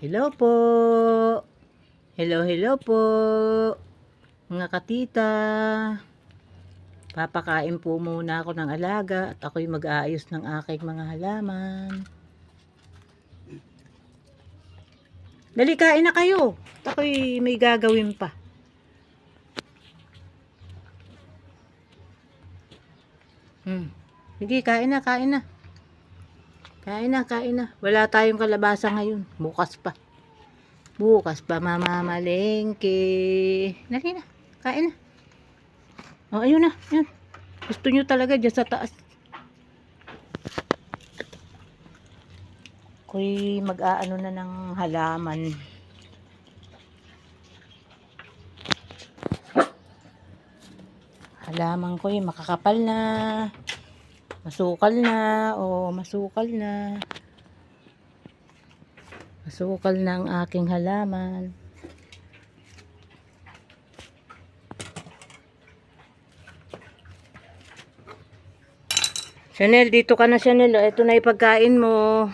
Hello po. Hello po. Mga katita. Papakain po muna ako ng alaga at ako'y mag-aayos ng aking mga halaman. Dali, kain na kayo. At ako'y may gagawin pa. Sige, kain na. Kain na. Wala tayong kalabasa ngayon. Bukas pa mamamalengke. Dali na. Kain na. Oh, ayun na. Ayun. Gusto nyo talaga dyan sa taas. Ako'y mag-aano na ng halaman. Halaman ko'y makakapal na. Masukal na. Masukal na ang aking halaman. Chanel, dito ka na, Chanel. Ito na ipagkain mo.